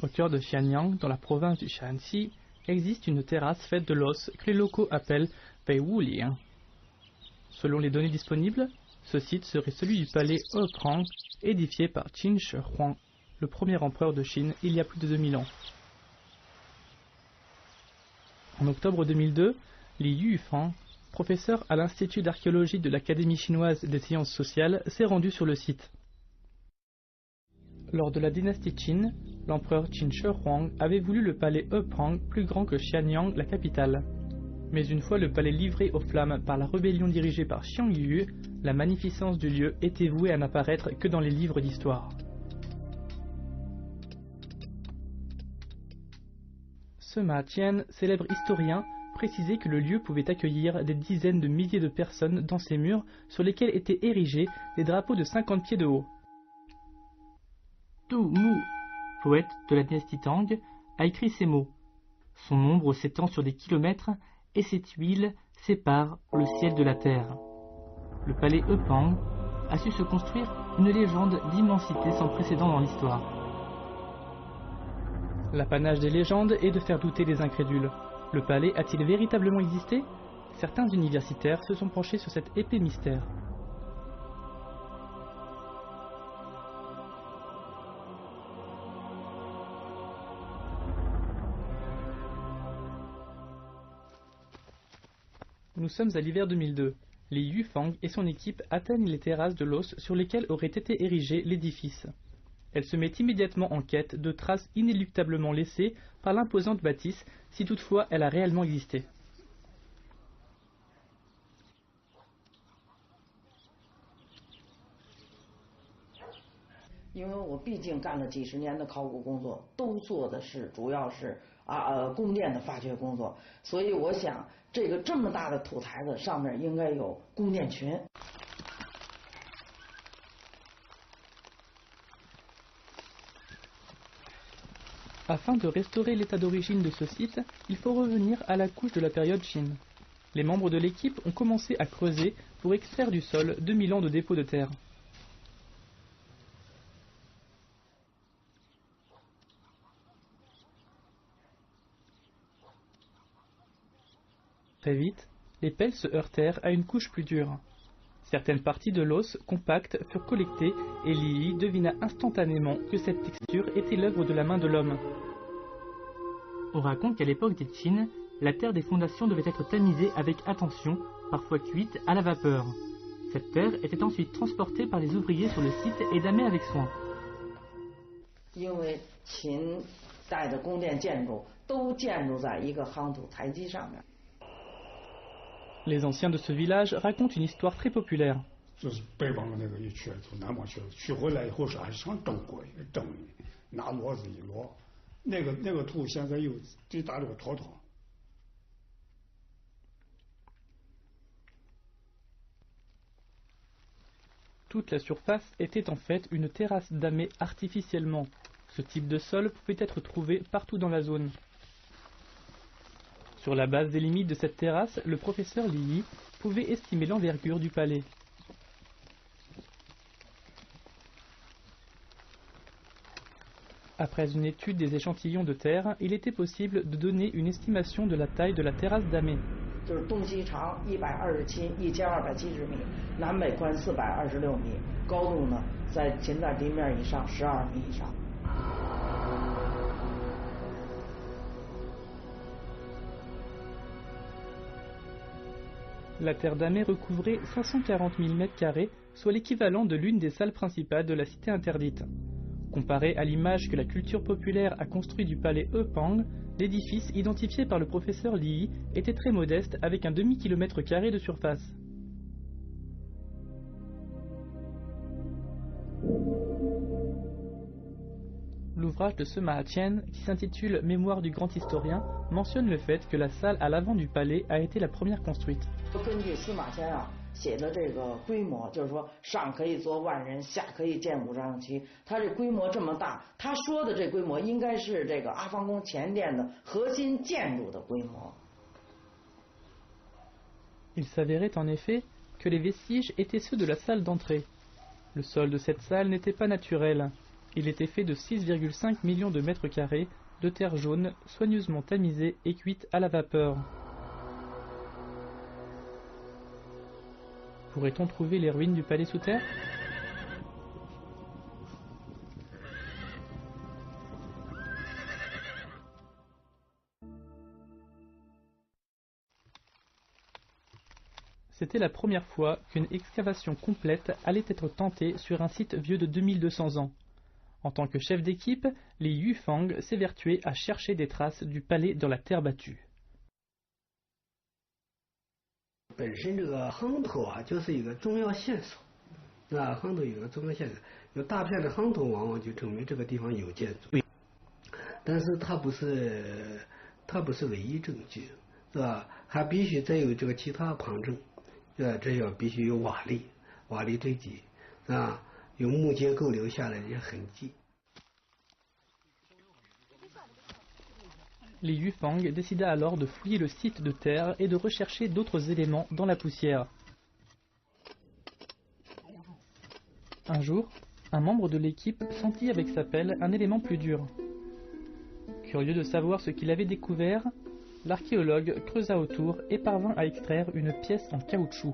Au cœur de Xianyang, dans la province du Shanxi, existe une terrasse faite de l'os que les locaux appellent Bei Wuliang. Selon les données disponibles, ce site serait celui du palais Heprang, édifié par Qin Shi Huang, le premier empereur de Chine il y a plus de 2000 ans. En octobre 2002, Li Yufang, professeur à l'Institut d'archéologie de l'Académie chinoise des sciences sociales, s'est rendu sur le site. Lors de la dynastie Qin, l'empereur Qin Shi Huang avait voulu le palais Heprang plus grand que Xianyang, la capitale. Mais une fois le palais livré aux flammes par la rébellion dirigée par Xiang Yu, la magnificence du lieu était vouée à n'apparaître que dans les livres d'histoire. Sima Qian, célèbre historien, précisait que le lieu pouvait accueillir des dizaines de milliers de personnes dans ses murs sur lesquels étaient érigés des drapeaux de 50 pieds de haut. Tu Mu, poète de la dynastie Tang, a écrit ces mots. Son ombre s'étend sur des kilomètres et cette huile sépare le ciel de la terre. Le palais Heprang a su se construire une légende d'immensité sans précédent dans l'histoire. L'apanage des légendes est de faire douter les incrédules. Le palais a-t-il véritablement existé? Certains universitaires se sont penchés sur cet épais mystère. Nous sommes à l'hiver 2002. Li Yufang et son équipe atteignent les terrasses de l'os sur lesquelles aurait été érigé l'édifice. Elle se met immédiatement en quête de traces inéluctablement laissées par l'imposante bâtisse, si toutefois elle a réellement existé. Afin de restaurer l'état d'origine de ce site, il faut revenir à la couche de la période Qin. Les membres de l'équipe ont commencé à creuser pour extraire du sol 2000 ans de dépôts de terre. Très vite, les pelles se heurtèrent à une couche plus dure. Certaines parties de l'os compacte furent collectées et Li devina instantanément que cette texture était l'œuvre de la main de l'homme. On raconte qu'à l'époque des Qin, la terre des fondations devait être tamisée avec attention, parfois cuite à la vapeur. Cette terre était ensuite transportée par les ouvriers sur le site et damée avec soin. Les anciens de ce village racontent une histoire très populaire. Toute la surface était en fait une terrasse damée artificiellement. Ce type de sol pouvait être trouvé partout dans la zone. Sur la base des limites de cette terrasse, le professeur Li pouvait estimer l'envergure du palais. Après une étude des échantillons de terre, il était possible de donner une estimation de la taille de la terrasse damée. La terre damée recouvrait 540 000 m², soit l'équivalent de l'une des salles principales de la cité interdite. Comparé à l'image que la culture populaire a construite du palais Heprang, l'édifice identifié par le professeur Li était très modeste avec un demi-kilomètre carré de surface. L'ouvrage de Sima Qian, qui s'intitule Mémoire du grand historien, mentionne le fait que la salle à l'avant du palais a été la première construite. Il s'avérait en effet que les vestiges étaient ceux de la salle d'entrée. Le sol de cette salle n'était pas naturel. Il était fait de 6,5 millions de mètres carrés de terre jaune, soigneusement tamisée et cuite à la vapeur. Pourrait-on trouver les ruines du palais sous terre? C'était la première fois qu'une excavation complète allait être tentée sur un site vieux de 2200 ans. En tant que chef d'équipe, Li Yufang s'évertuait à chercher des traces du palais dans la terre battue. 本身这个夯头啊，就是一个重要线索，夯头有个重要线索，有大片的夯头，往往就证明这个地方有建筑。但是它不是唯一证据，是吧？还必须再有这个其他旁证，这要必须有瓦砾堆积，啊，有木结构留下来的痕迹。 Li Yufang décida alors de fouiller le site de terre et de rechercher d'autres éléments dans la poussière. Un jour, un membre de l'équipe sentit avec sa pelle un élément plus dur. Curieux de savoir ce qu'il avait découvert, l'archéologue creusa autour et parvint à extraire une pièce en caoutchouc.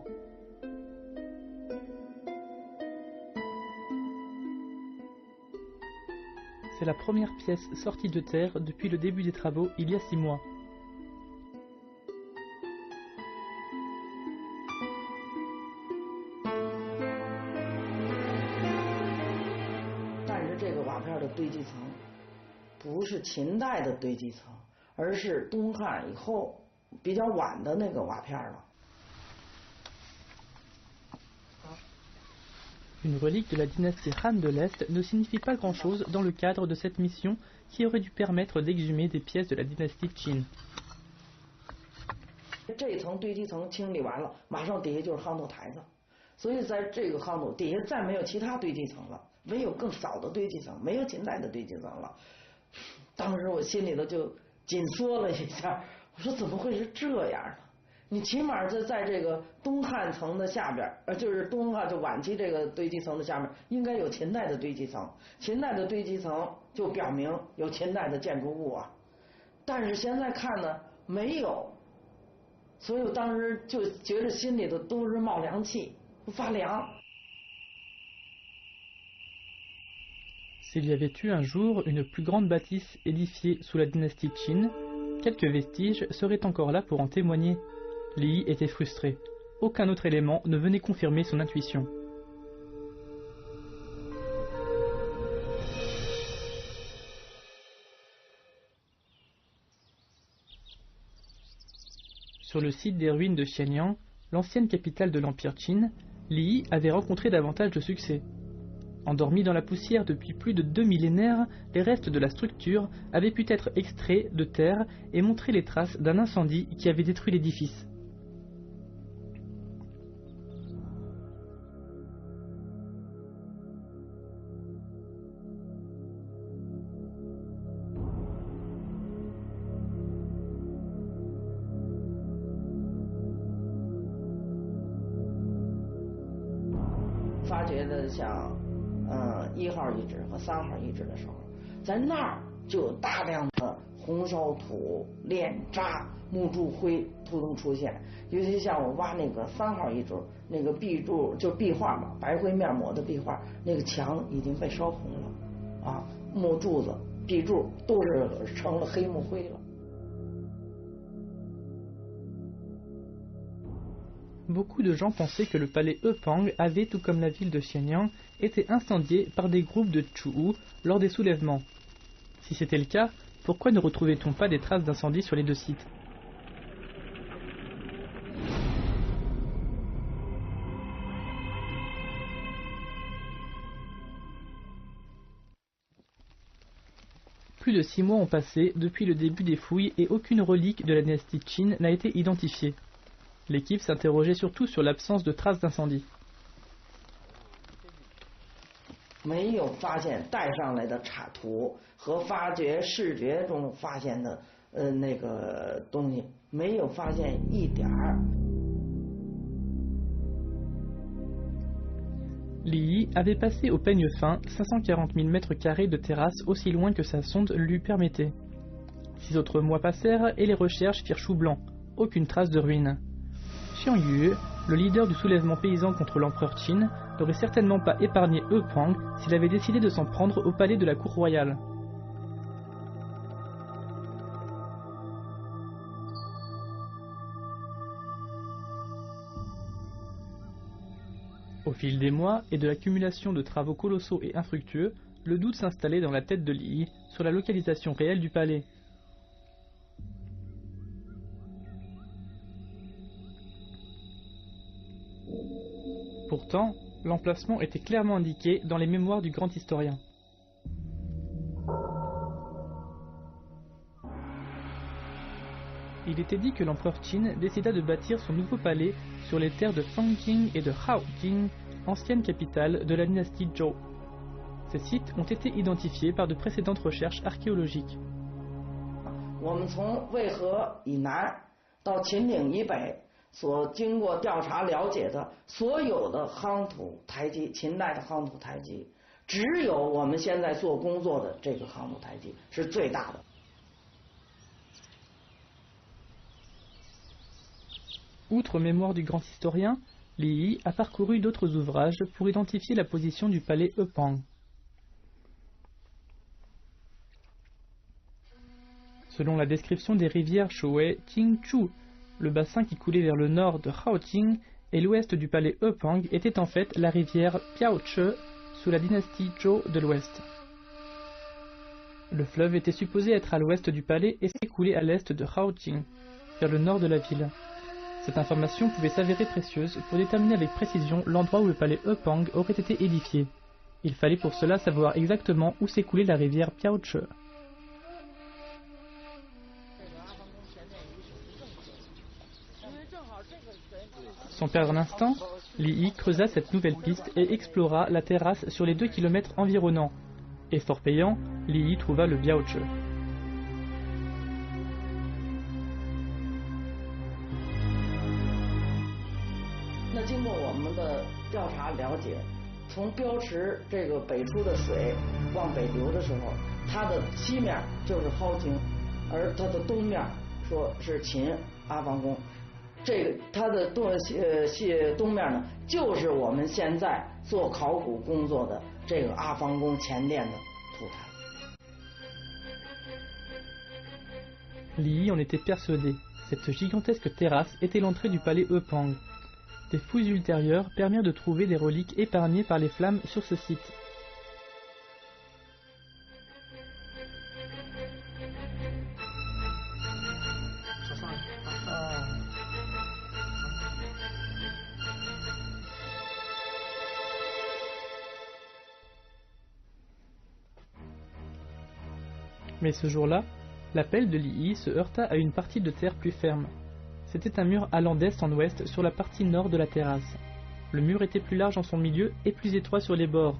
C'est la première pièce sortie de terre depuis le début des travaux il y a 6 mois. Mais ce瓦片的堆积层不是秦代的堆积层，而是东汉以后比较晚的那个瓦片了。 Une relique de la dynastie Han de l'Est ne signifie pas grand-chose dans le cadre de cette mission qui aurait dû permettre d'exhumer des pièces de la dynastie Qin. 这一层堆积层清理完了，马上底下就是夯头台子，所以在这个夯头底下再没有其他堆积层了，唯有更少的堆积层，没有秦代的堆积层了。当时我心里头就紧缩了一下，我说怎么会是这样呢？ 你起码在这个东汉层的下边，就是东汉就晚期这个堆积层的下面，应该有秦代的堆积层。秦代的堆积层就表明有秦代的建筑物啊，但是现在看呢没有，所以我当时就觉得心里头都是冒凉气，发凉。 S'il y avait eu un jour une plus grande bâtisse édifiée sous la dynastie Qin, quelques vestiges seraient encore là pour en témoigner. Li était frustré. Aucun autre élément ne venait confirmer son intuition. Sur le site des ruines de Xianyang, l'ancienne capitale de l'Empire Qin, Li avait rencontré davantage de succès. Endormis dans la poussière depuis plus de 2 millénaires, les restes de la structure avaient pu être extraits de terre et montrer les traces d'un incendie qui avait détruit l'édifice. Fait 像1号遗址和3号遗址的时候，在那儿就有大量的红烧土、炼渣、木柱灰图腾出现。尤其像我挖那个3号遗址，那个壁柱就壁画嘛，白灰面膜的壁画，那个墙已经被烧红了，啊，木柱子、壁柱都是成了黑木灰了。 Beaucoup de gens pensaient que le palais Efang avait, tout comme la ville de Xianyang, été incendié par des groupes de Chuhu lors des soulèvements. Si c'était le cas, pourquoi ne retrouvait-on pas des traces d'incendie sur les deux sites? Plus de 6 mois ont passé depuis le début des fouilles et aucune relique de la dynastie Qin n'a été identifiée. L'équipe s'interrogeait surtout sur l'absence de traces d'incendie. 没有发现带上来的插图和发掘视觉中发现的那个东西，没有发现一点儿。Li Yi avait passé au peigne fin 540 000 m² de terrasse aussi loin que sa sonde lui permettait. 6 autres mois passèrent et les recherches firent chou blanc, aucune trace de ruines. Xiang Yue, le leader du soulèvement paysan contre l'empereur Qin, n'aurait certainement pas épargné Pang s'il avait décidé de s'en prendre au palais de la cour royale. Au fil des mois et de l'accumulation de travaux colossaux et infructueux, le doute s'installait dans la tête de Li Yi sur la localisation réelle du palais. Pourtant, l'emplacement était clairement indiqué dans les mémoires du grand historien. Il était dit que l'empereur Qin décida de bâtir son nouveau palais sur les terres de Fangjing et de Haojing, ancienne capitale de la dynastie Zhou. Ces sites ont été identifiés par de précédentes recherches archéologiques. Outre Mémoire du grand historien, Li Yi a parcouru d'autres ouvrages pour identifier la position du palais Pang. Selon la description des rivières Shuai Qingchu, le bassin qui coulait vers le nord de Haoqing et l'ouest du palais Pang était en fait la rivière Piaoche sous la dynastie Zhou de l'ouest. Le fleuve était supposé être à l'ouest du palais et s'écouler à l'est de Haoqing, vers le nord de la ville. Cette information pouvait s'avérer précieuse pour déterminer avec précision l'endroit où le palais Pang aurait été édifié. Il fallait pour cela savoir exactement où s'écoulait la rivière Piaoche. Sans perdre un instant, Li Yi creusa cette nouvelle piste et explora la terrasse sur les 2 km environnants. Effort payant, Li Yi trouva le Biaoche. Li Yi en était persuadé. Cette gigantesque terrasse était l'entrée du palais Pang. Des fouilles ultérieures permirent de trouver des reliques épargnées par les flammes sur ce site. Mais ce jour-là, la pelle de Li Yi se heurta à une partie de terre plus ferme. C'était un mur allant d'est en ouest sur la partie nord de la terrasse. Le mur était plus large en son milieu et plus étroit sur les bords.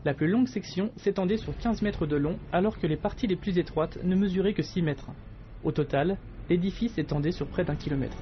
La plus longue section s'étendait sur 15 mètres de long, alors que les parties les plus étroites ne mesuraient que 6 mètres. Au total, l'édifice s'étendait sur près d'1 kilomètre.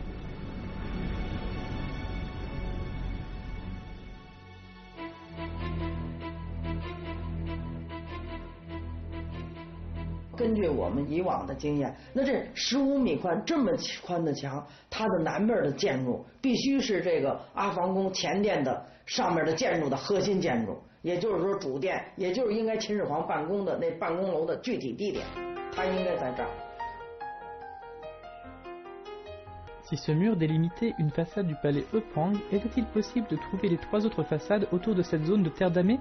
Si ce mur délimitait une façade du palais Pang, était-il possible de trouver les 3 autres façades autour de cette zone de terre damée ?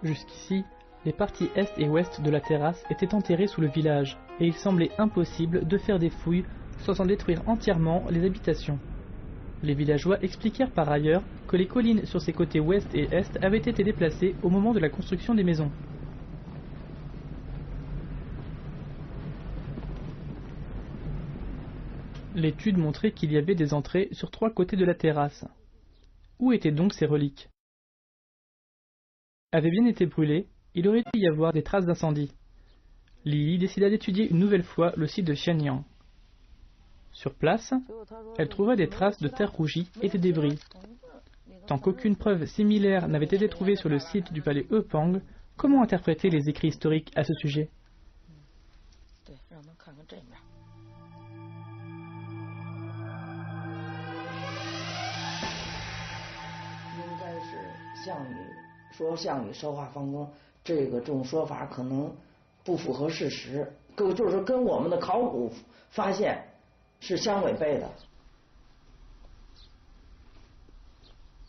Jusqu'ici, les parties est et ouest de la terrasse étaient enterrées sous le village, et il semblait impossible de faire des fouilles sans en détruire entièrement les habitations. Les villageois expliquèrent par ailleurs que les collines sur ses côtés ouest et est avaient été déplacées au moment de la construction des maisons. L'étude montrait qu'il y avait des entrées sur 3 côtés de la terrasse. Où étaient donc ces reliques ? Avaient bien été brûlées, il aurait pu y avoir des traces d'incendie. Li Yi décida d'étudier une nouvelle fois le site de Xianyang. Sur place, elle trouva des traces de terre rougie et des débris. Tant qu'aucune preuve similaire n'avait été trouvée sur le site du palais Eupang, comment interpréter les écrits historiques à ce sujet?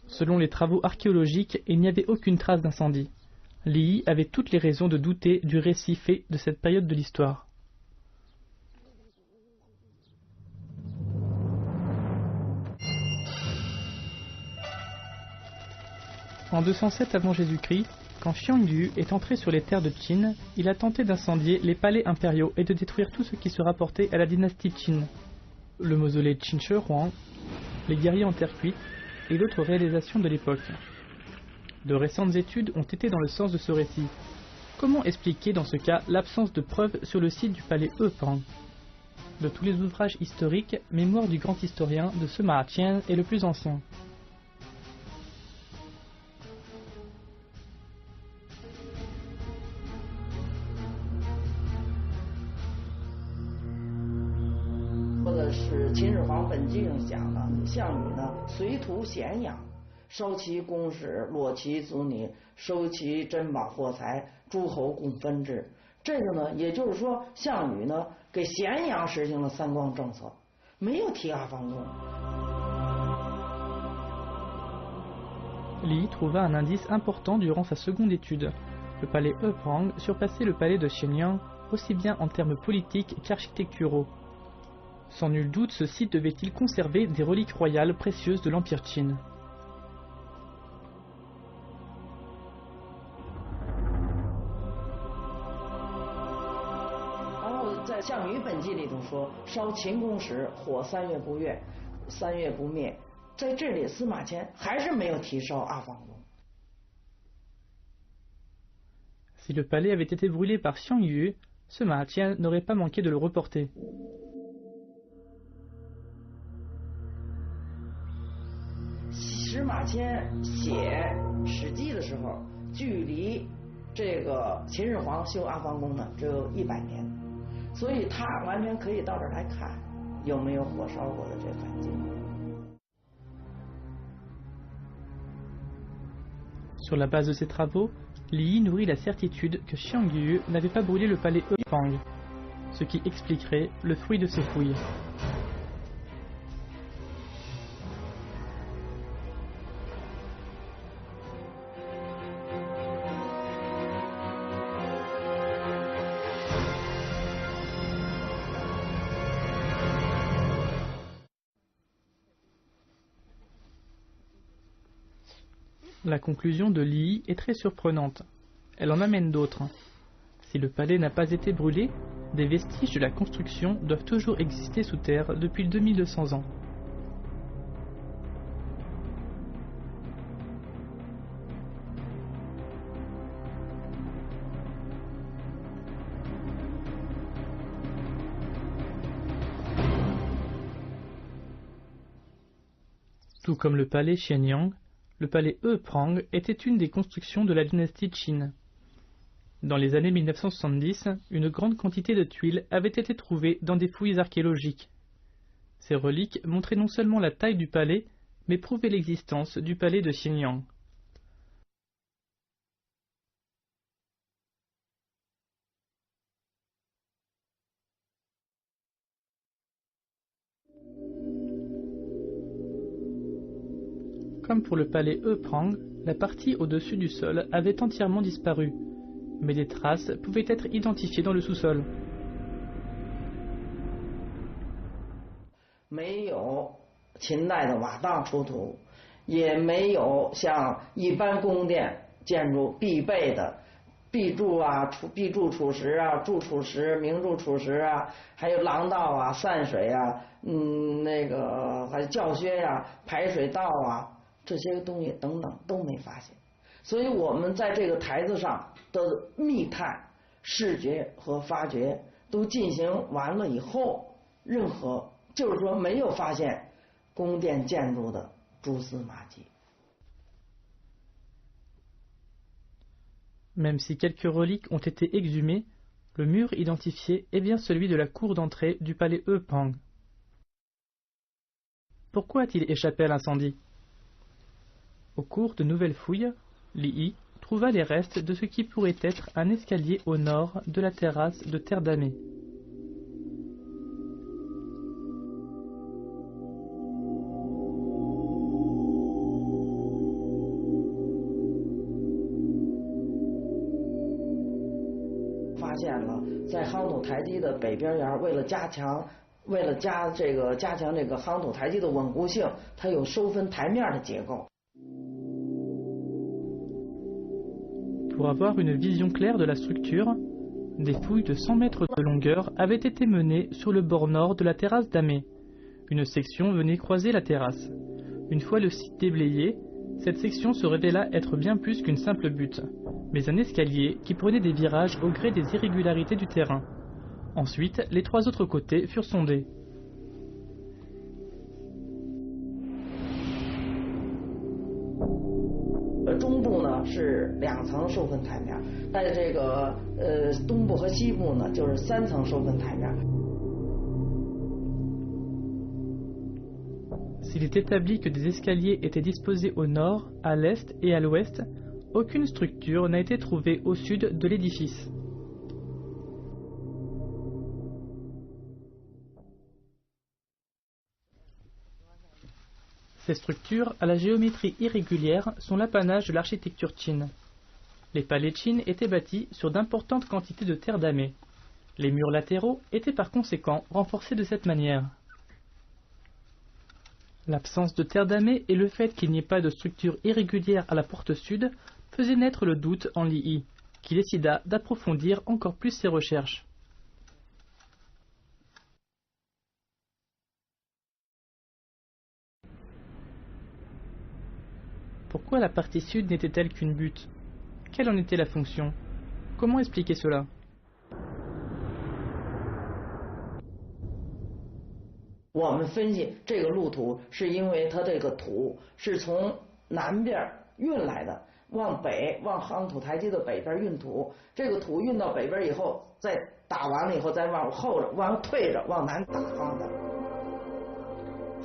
Selon les travaux archéologiques, il n'y avait aucune trace d'incendie. Li Yi avait toutes les raisons de douter du récit fait de cette période de l'histoire. En 207 avant Jésus-Christ, quand Xiang Yu est entré sur les terres de Qin, il a tenté d'incendier les palais impériaux et de détruire tout ce qui se rapportait à la dynastie Qin. Le mausolée Qin Shi Huang, les guerriers en terre cuite et d'autres réalisations de l'époque. De récentes études ont été dans le sens de ce récit. Comment expliquer dans ce cas l'absence de preuves sur le site du palais Eupang? De tous les ouvrages historiques, Mémoire du grand historien de Sima Qian est le plus ancien. Li trouva un indice important durant sa seconde étude. Le palais Eupang surpassait le palais de Xianyang aussi bien en termes politiques qu'architecturaux. Sans nul doute, ce site devait-il conserver des reliques royales précieuses de l'Empire Qin. Si le palais avait été brûlé par Xiang Yu, Sima Qian n'aurait pas manqué de le reporter. Sima Qian 写史记的时候，距离这个秦始皇修阿房宫呢只有100年，所以他完全可以到这儿来看有没有火烧过的这痕迹。Sur la base de ces travaux, Li Yi nourrit la certitude que Xiang Yu n'avait pas brûlé le palais Eupang, ce qui expliquerait le fruit de ses fouilles. La conclusion de Li Yi est très surprenante. Elle en amène d'autres. Si le palais n'a pas été brûlé, des vestiges de la construction doivent toujours exister sous terre depuis 2200 ans. Tout comme le palais Xianyang, le palais Eupang était une des constructions de la dynastie Qin. Dans les années 1970, une grande quantité de tuiles avait été trouvée dans des fouilles archéologiques. Ces reliques montraient non seulement la taille du palais, mais prouvaient l'existence du palais de Xianyang. Comme pour le palais Eupang, la partie au-dessus du sol avait entièrement disparu, mais des traces pouvaient être identifiées dans le sous-sol. 没有秦代的瓦当出土，也没有像一般宫殿建筑必备的壁柱啊、壁柱础石啊、柱础石、明柱础石啊，还有廊道啊、散水啊，还有教靴呀、排水道啊，这些东西等等都没发现。所以我们在这个台子上的密探、视觉和发掘都进行完了以后，任何就是说没有发现宫殿建筑的蛛丝马迹。Même si quelques reliques ont été exhumées, le mur identifié est bien celui de la cour d'entrée du palais Pang. Pourquoi a-t-il échappé à l'incendie? Au cours de nouvelles fouilles, Li trouva les restes de ce qui pourrait être un escalier au nord de la terrasse de terre damée. Pour avoir une vision claire de la structure, des fouilles de 100 mètres de longueur avaient été menées sur le bord nord de la terrasse damée. Une section venait croiser la terrasse. Une fois le site déblayé, cette section se révéla être bien plus qu'une simple butte, mais un escalier qui prenait des virages au gré des irrégularités du terrain. Ensuite, les 3 autres côtés furent sondés. S'il est établi que des escaliers étaient disposés au nord, à l'est et à l'ouest, aucune structure n'a été trouvée au sud de l'édifice. Ces structures, à la géométrie irrégulière, sont l'apanage de l'architecture Qin. Les palais Qin étaient bâtis sur d'importantes quantités de terre damée. Les murs latéraux étaient par conséquent renforcés de cette manière. L'absence de terre damée et le fait qu'il n'y ait pas de structure irrégulière à la porte sud faisaient naître le doute en Li, qui décida d'approfondir encore plus ses recherches. Pourquoi la partie sud n'était-elle qu'une butte? Quelle en était la fonction? Comment expliquer cela?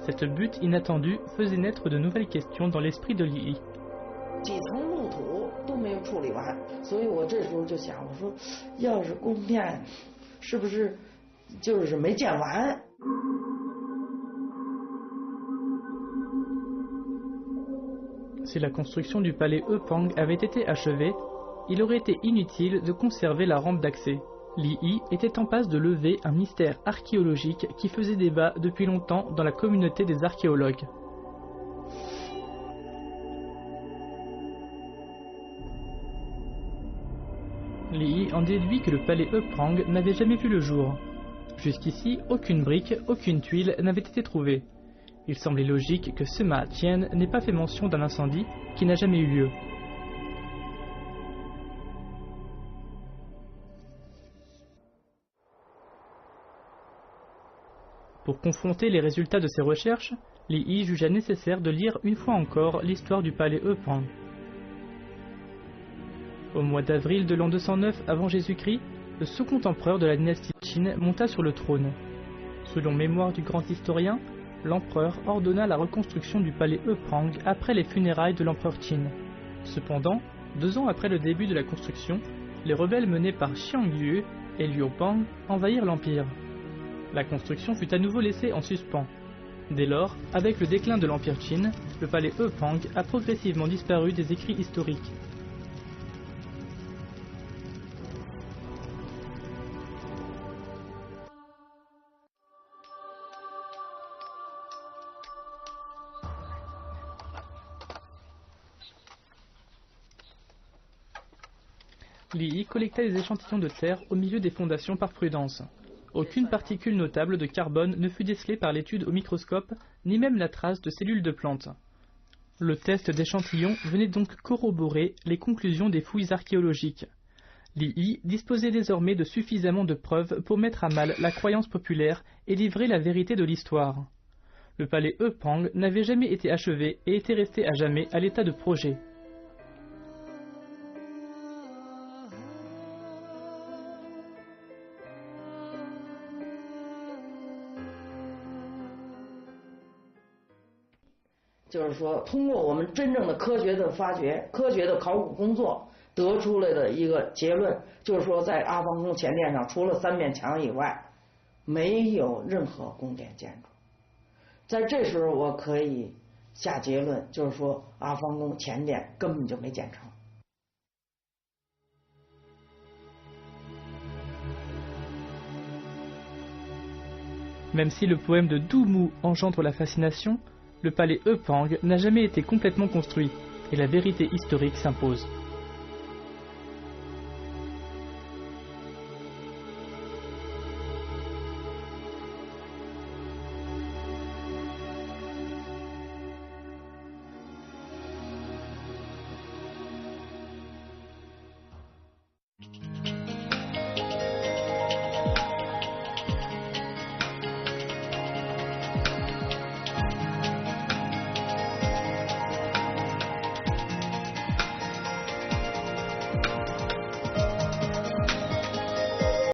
Cette butte inattendue faisait naître de nouvelles questions dans l'esprit de Li. Si la construction du palais Pang avait été achevée, il aurait été inutile de conserver la rampe d'accès. Li était en passe de lever un mystère archéologique qui faisait débat depuis longtemps dans la communauté des archéologues. Li en déduit que le palais Pang n'avait jamais vu le jour. Jusqu'ici, aucune brique, aucune tuile n'avait été trouvée. Il semblait logique que Sima Qian n'ait pas fait mention d'un incendie qui n'a jamais eu lieu. Pour confronter les résultats de ses recherches, Li jugea nécessaire de lire une fois encore l'histoire du palais Pang. Au mois d'avril de l'an 209 avant Jésus-Christ, le second empereur de la dynastie Qin monta sur le trône. Selon mémoire du grand historien, l'empereur ordonna la reconstruction du palais Pang après les funérailles de l'empereur Qin. Cependant, 2 ans après le début de la construction, les rebelles menés par Xiang Yue et Liu Pang envahirent l'empire. La construction fut à nouveau laissée en suspens. Dès lors, avec le déclin de l'empire Qin, le palais Pang a progressivement disparu des écrits historiques. Li collecta des échantillons de terre au milieu des fondations par prudence. Aucune particule notable de carbone ne fut décelée par l'étude au microscope, ni même la trace de cellules de plantes. Le test d'échantillons venait donc corroborer les conclusions des fouilles archéologiques. Li Yi disposait désormais de suffisamment de preuves pour mettre à mal la croyance populaire et livrer la vérité de l'histoire. Le palais Pang n'avait jamais été achevé et était resté à jamais à l'état de projet.就是说，通过我们真正的科学的发掘、科学的考古工作，得出来的一个结论，就是说，在阿房宫前殿上，除了3面墙以外，没有任何宫殿建筑。在这时候，我可以下结论，就是说，阿房宫前殿根本就没建成。Même si le poème de Du Mu engendre la fascination, le palais Pang n'a jamais été complètement construit et la vérité historique s'impose.